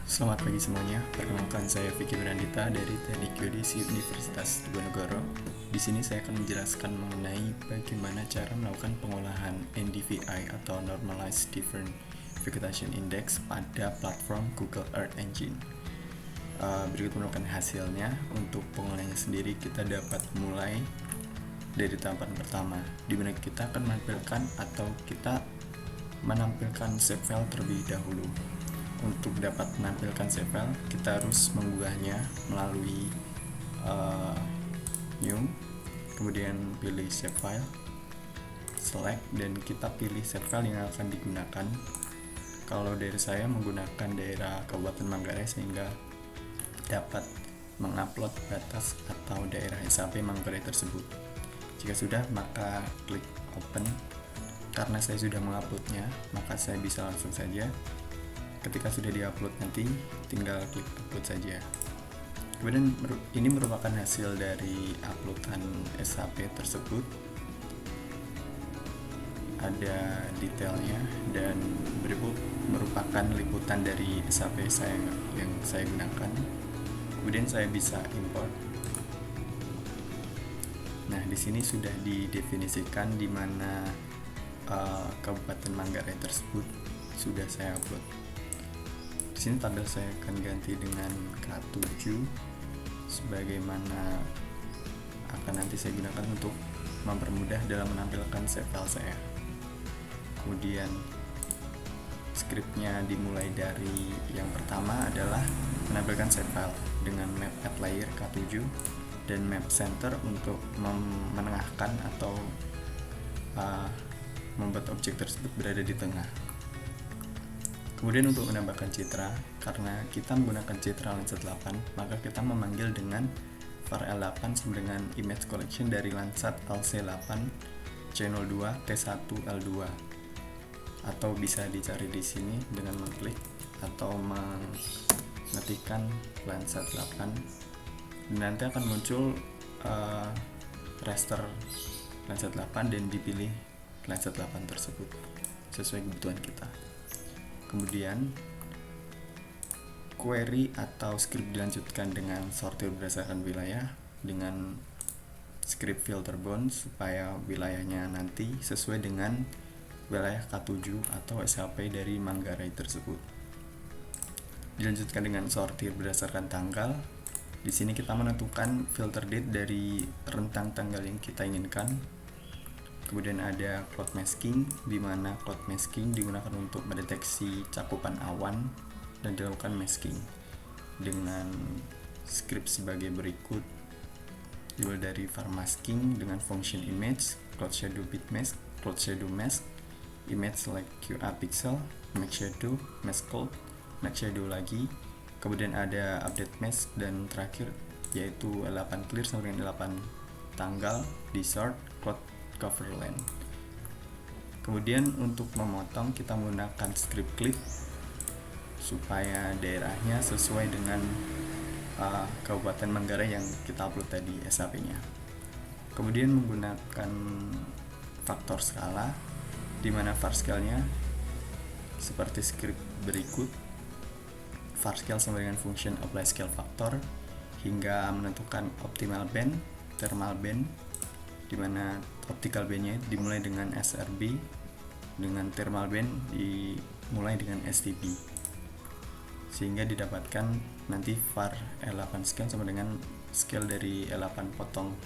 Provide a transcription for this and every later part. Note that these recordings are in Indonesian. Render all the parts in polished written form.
Selamat pagi semuanya. Perkenalkan saya Vicky Brandita dari Teknik Geodesi Universitas Diponegoro. Di sini saya akan menjelaskan mengenai bagaimana cara melakukan pengolahan NDVI atau Normalized Different Vegetation Index pada platform Google Earth Engine. Berikut merupakan hasilnya. Untuk pengolahannya sendiri kita dapat mulai dari tahapan pertama, di mana kita akan menampilkan shape file terlebih dahulu. Untuk dapat menampilkan shape file, kita harus mengunggahnya melalui new, kemudian pilih shape file, select, dan kita pilih shape file yang akan digunakan. Kalau dari saya menggunakan daerah Kabupaten Manggarai sehingga dapat mengupload batas atau daerah SAP Manggarai tersebut. Jika sudah, maka klik open. Karena saya sudah menguploadnya, maka saya bisa langsung saja. Ketika sudah diupload nanti tinggal klik upload saja. Kemudian ini merupakan hasil dari uploadan SAP tersebut. Ada detailnya dan berikut merupakan liputan dari SAP yang saya gunakan. Kemudian saya bisa import. Nah, di sini sudah didefinisikan di mana Kabupaten Manggarai tersebut sudah saya upload. Di sini tabel saya akan ganti dengan K7 sebagaimana akan nanti saya gunakan untuk mempermudah dalam menampilkan shape file saya. Kemudian scriptnya dimulai dari yang pertama adalah menampilkan shape file dengan map at layer K7 dan map center untuk menengahkan atau membuat objek tersebut berada di tengah. Kemudian untuk menambahkan citra, karena kita menggunakan citra Landsat 8, maka kita memanggil dengan var L8 sama dengan image collection dari Landsat LC8 channel 2 T1 L2, atau bisa dicari di sini dengan mengklik atau mengetikkan Landsat 8, dan nanti akan muncul raster Landsat 8 dan dipilih Landsat 8 tersebut sesuai kebutuhan kita. Kemudian query atau script dilanjutkan dengan sortir berdasarkan wilayah dengan script filter bound supaya wilayahnya nanti sesuai dengan wilayah K7 atau SHP dari Manggarai tersebut. Dilanjutkan dengan sortir berdasarkan tanggal. Di sini kita menentukan filter date dari rentang tanggal yang kita inginkan. Kemudian ada cloud masking, di mana cloud masking digunakan untuk mendeteksi cakupan awan dan dilakukan masking dengan script sebagai berikut. Dimulai dari var masking dengan function image, cloud shadow bit mask, cloud shadow mask, image select QA pixel, mask shadow, mask cloud, mask shadow lagi. Kemudian ada update mask dan terakhir yaitu L8 clear sampai dengan L8 tanggal di sort cloud cover line. Kemudian untuk memotong kita menggunakan script clip supaya daerahnya sesuai dengan Kabupaten Manggarai yang kita upload tadi SAP-nya. Kemudian menggunakan faktor skala, di mana var scale-nya seperti script berikut. Var scale sama dengan function apply scale factor hingga menentukan optimal band, thermal band, di mana optical band-nya dimulai dengan SRB, dengan thermal band dimulai dengan STB, sehingga didapatkan nanti var L8 scale sama dengan scale dari L8 potong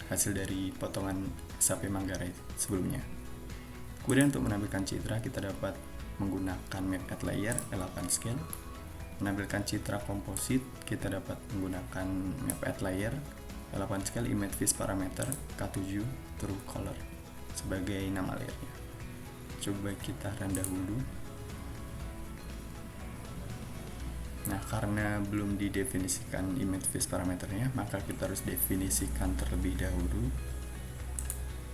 hasil dari potongan SAP Manggarai sebelumnya. Kemudian untuk menampilkan citra kita dapat menggunakan map at layer L8 scale. Menampilkan citra komposit kita dapat menggunakan map at layer L8 scale image vis parameter K7 true color sebagai nama layernya. Coba kita run dahulu. Nah, karena belum didefinisikan image vis parameternya, maka kita harus definisikan terlebih dahulu.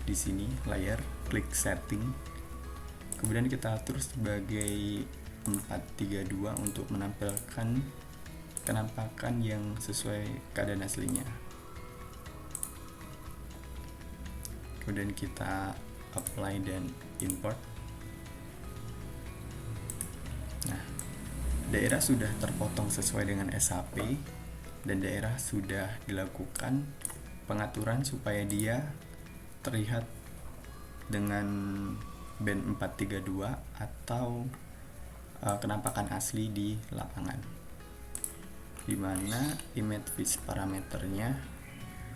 Di sini layer, klik setting. Kemudian kita atur sebagai 432 untuk menampilkan penampakan yang sesuai keadaan aslinya. Kemudian kita apply dan import. Nah, daerah sudah terpotong sesuai dengan SHP dan daerah sudah dilakukan pengaturan supaya dia terlihat dengan band 432 atau kenampakan asli di lapangan, dimana image vis parameternya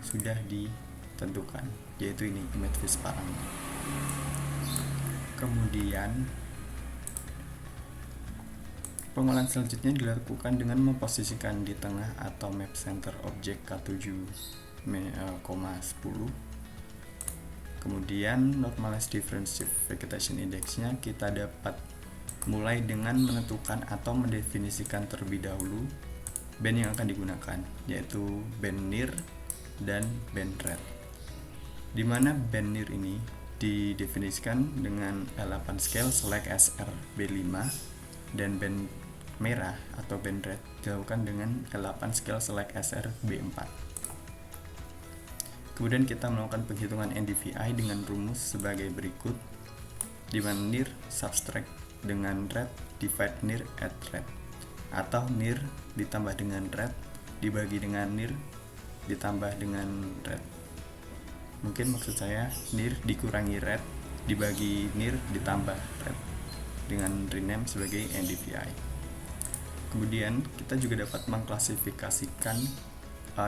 sudah ditentukan, yaitu ini image vis parameter. Kemudian pengolahan selanjutnya dilakukan dengan memposisikan di tengah atau map center objek K7,10. Kemudian normalized difference vegetation index-nya kita dapat mulai dengan menentukan atau mendefinisikan terlebih dahulu band yang akan digunakan, yaitu band near dan band red. Di mana band near ini didefinisikan dengan L8 scale select SR B5 dan band merah atau band red dilakukan dengan L8 scale select SR B4. Kemudian kita melakukan penghitungan NDVI dengan rumus sebagai berikut, di mana near subtract dengan red divide near at red, atau near ditambah dengan red dibagi dengan near ditambah dengan red. Mungkin maksud saya near dikurangi red dibagi near ditambah red, dengan rename sebagai NDVI. Kemudian kita juga dapat mengklasifikasikan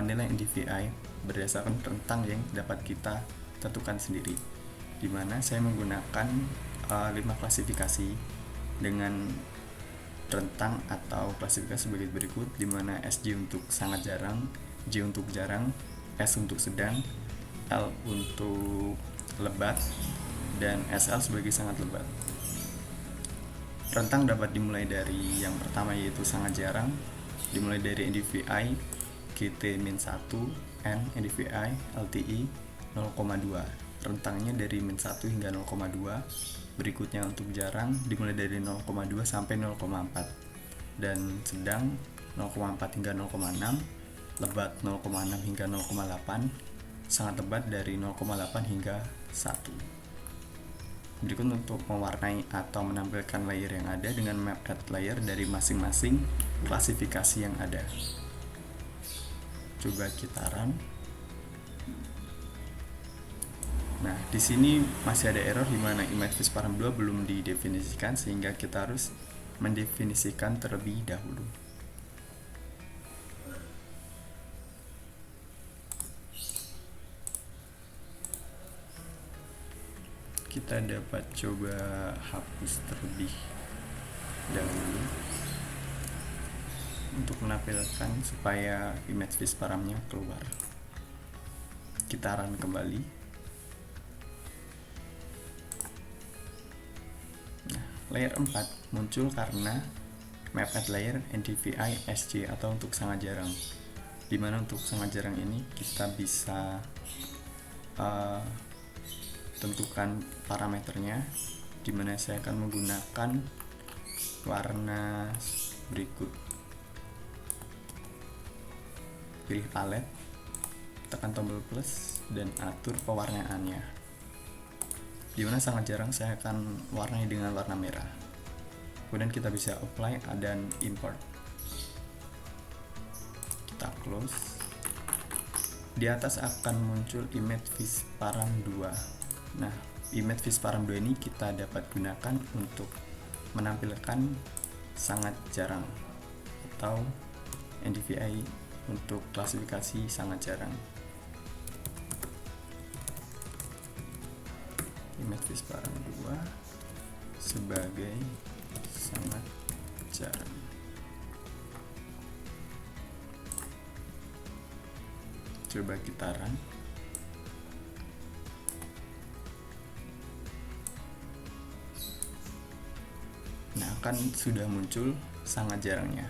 nilai NDVI berdasarkan rentang yang dapat kita tentukan sendiri, di mana saya menggunakan 5 klasifikasi dengan rentang atau klasifikasi sebagai berikut, di mana SJ untuk sangat jarang, J untuk jarang, S untuk sedang, L untuk lebat, dan SL sebagai sangat lebat. Rentang dapat dimulai dari yang pertama, yaitu sangat jarang, dimulai dari NDVI GT-1, N NDVI LTI 0,2. Rentangnya dari -1 hingga 0,2. Berikutnya untuk jarang dimulai dari 0,2 sampai 0,4, dan sedang 0,4 hingga 0,6, lebat 0,6 hingga 0,8, sangat lebat dari 0,8 hingga 1. Berikut untuk mewarnai atau menampilkan layer yang ada dengan map add layer dari masing-masing klasifikasi yang ada. Coba kita run. Nah, di sini masih ada error di mana image vis param 2 belum didefinisikan, sehingga kita harus mendefinisikan terlebih dahulu. Kita dapat coba hapus terlebih dahulu untuk menampilkan supaya image vis paramnya keluar. Kita run kembali. Nah, layer 4 muncul karena map add layer NDVI SJ atau untuk sangat jarang, dimana untuk sangat jarang ini kita bisa tentukan parameternya, dimana saya akan menggunakan warna berikut. Pilih palet, tekan tombol plus, dan atur pewarnaannya, dimana sangat jarang saya akan warnai dengan warna merah. Kemudian kita bisa apply dan import. Kita close. Di atas akan muncul image vis param 2. Nah, image vis param 2 ini kita dapat gunakan untuk menampilkan sangat jarang atau NDVI untuk klasifikasi sangat jarang. Image vis param 2 sebagai sangat jarang. Coba kita run. Nah, kan sudah muncul sangat jarangnya.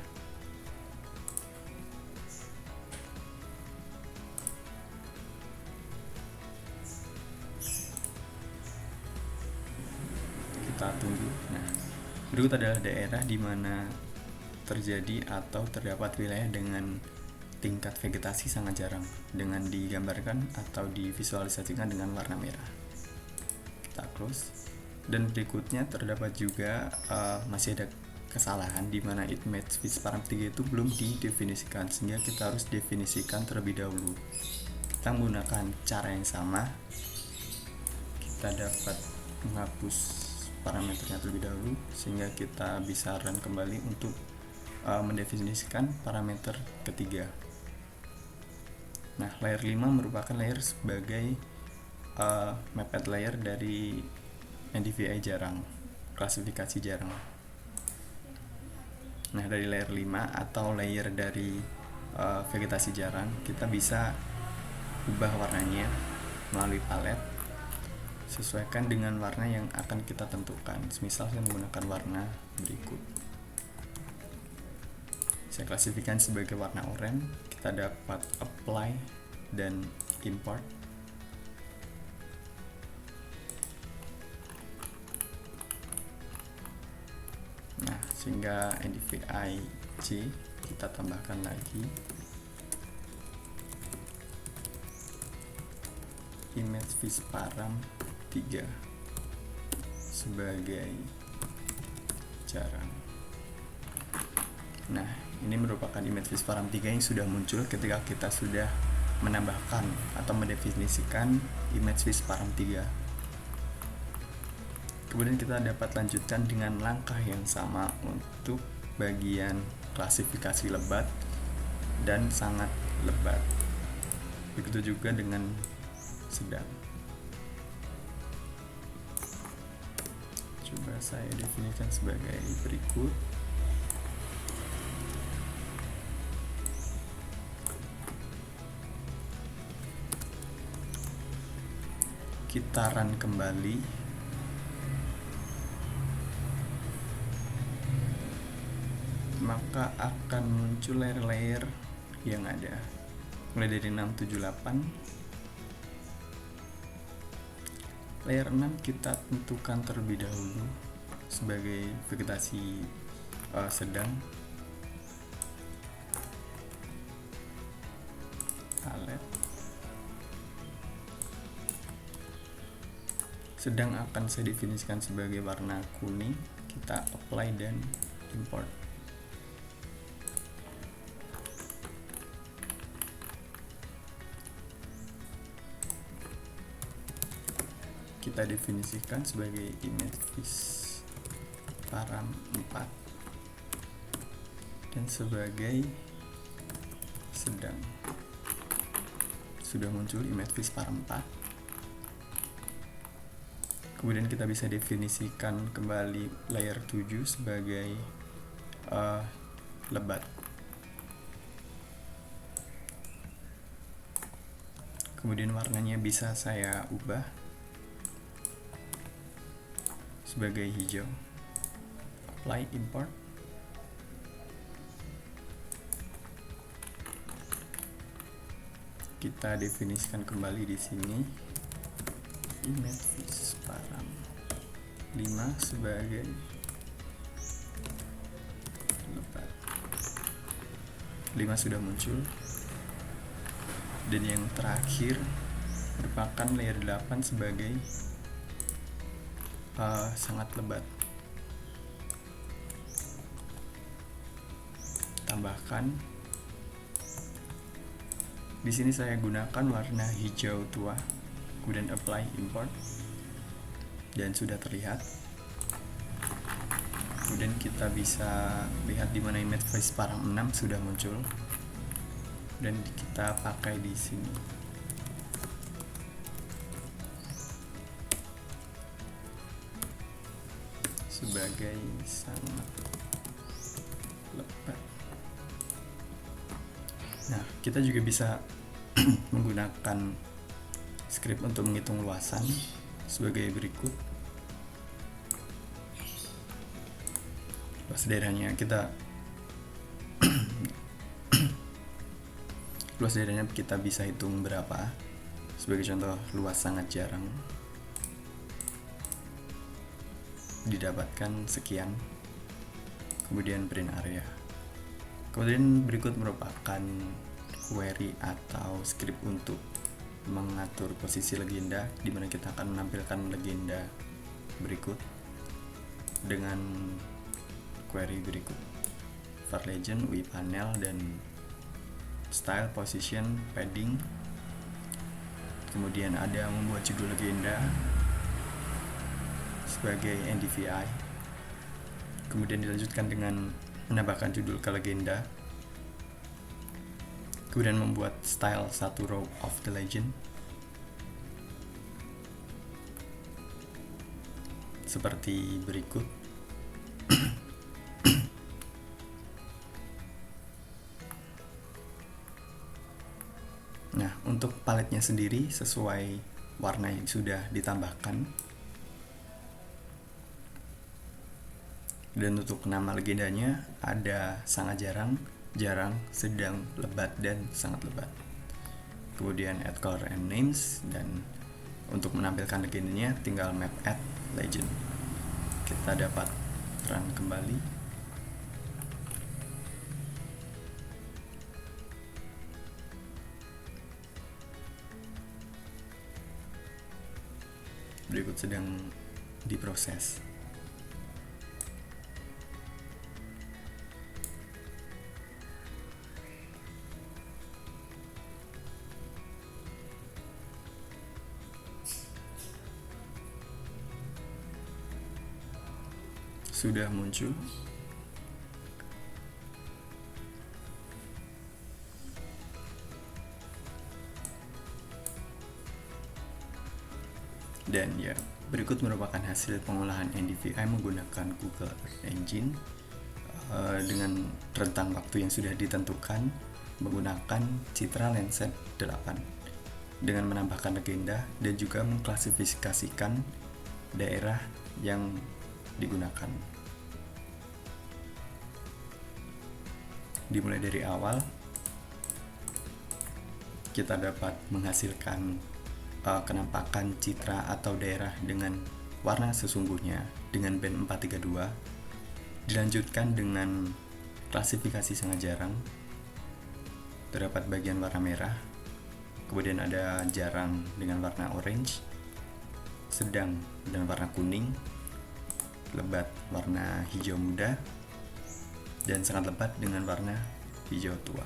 Kita tunggu. Nah, berikut adalah daerah di mana terjadi atau terdapat wilayah dengan tingkat vegetasi sangat jarang, dengan digambarkan atau divisualisasikan dengan warna merah. Kita close. Dan berikutnya terdapat juga masih ada kesalahan di mana image with param 3 itu belum didefinisikan, sehingga kita harus definisikan terlebih dahulu. Kita menggunakan cara yang sama, kita dapat menghapus parameternya terlebih dahulu sehingga kita bisa run kembali untuk mendefinisikan parameter ketiga. Nah, layer 5 merupakan layer sebagai mapped layer dari NDVI jarang, klasifikasi jarang. Nah, dari layer 5 atau layer dari vegetasi jarang, kita bisa ubah warnanya melalui palet, sesuaikan dengan warna yang akan kita tentukan. Misal saya menggunakan warna berikut, saya klasifikasikan sebagai warna oranye. Kita dapat apply dan import. Nah, sehingga NDVI J kita tambahkan lagi image with param 3 sebagai jarang. Nah, ini merupakan image with param 3 yang sudah muncul ketika kita sudah menambahkan atau mendefinisikan image with param 3. Kemudian kita dapat lanjutkan dengan langkah yang sama untuk bagian klasifikasi lebat dan sangat lebat. Begitu juga dengan sedang. Coba saya definisikan sebagai berikut. Kita run kembali. Maka akan muncul layer-layer yang ada mulai dari 678. Layer 6 kita tentukan terlebih dahulu sebagai vegetasi sedang. Palet sedang akan saya definisikan sebagai warna kuning. Kita apply dan import. Kita definisikan sebagai image with param 4 dan sebagai sedang. Sudah muncul image with param 4. Kemudian kita bisa definisikan kembali layer 7 sebagai lebat. Kemudian warnanya bisa saya ubah sebagai hijau. Apply, import. Kita definisikan kembali di sini image with param 5 sebagai lebat. 5 sudah muncul. Dan yang terakhir merupakan layer 8 sebagai sangat lebat. Tambahkan. Di sini saya gunakan warna hijau tua. Kemudian apply, import. Dan sudah terlihat. Kemudian kita bisa lihat di mana image with param 6 sudah muncul. Dan kita pakai di sini. Sebagai sangat lebat. Nah, kita juga bisa menggunakan script untuk menghitung luasan sebagai berikut. Luas daerahnya luas daerahnya kita bisa hitung berapa. Sebagai contoh, luas sangat jarang didapatkan sekian. Kemudian print area. Kemudian berikut merupakan query atau script untuk mengatur posisi legenda, di mana kita akan menampilkan legenda berikut dengan query berikut: var legend, UI panel, dan style, position, padding. Kemudian ada membuat judul legenda sebagai NDVI. Kemudian dilanjutkan dengan menambahkan judul ke legenda. Kemudian membuat style satu row of the legend seperti berikut. Nah, untuk paletnya sendiri sesuai warna yang sudah ditambahkan. Dan untuk nama legendanya ada sangat jarang, jarang, sedang, lebat, dan sangat lebat. Kemudian add color and names, dan untuk menampilkan legendanya tinggal map add legend. Kita dapat run kembali. Berikut sedang diproses. Sudah muncul. Dan ya, berikut merupakan hasil pengolahan NDVI menggunakan Google Earth Engine dengan rentang waktu yang sudah ditentukan menggunakan Citra Landsat 8 dengan menambahkan legenda dan juga mengklasifikasikan daerah yang digunakan. Dimulai dari awal, kita dapat menghasilkan kenampakan citra atau daerah dengan warna sesungguhnya dengan band 432. Dilanjutkan dengan klasifikasi sangat jarang. Terdapat bagian warna merah, kemudian ada jarang dengan warna orange, sedang dengan warna kuning, lebat warna hijau muda, dan sangat lebat dengan warna hijau tua.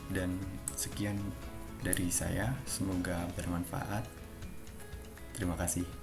Dan sekian dari saya, semoga bermanfaat. Terima kasih.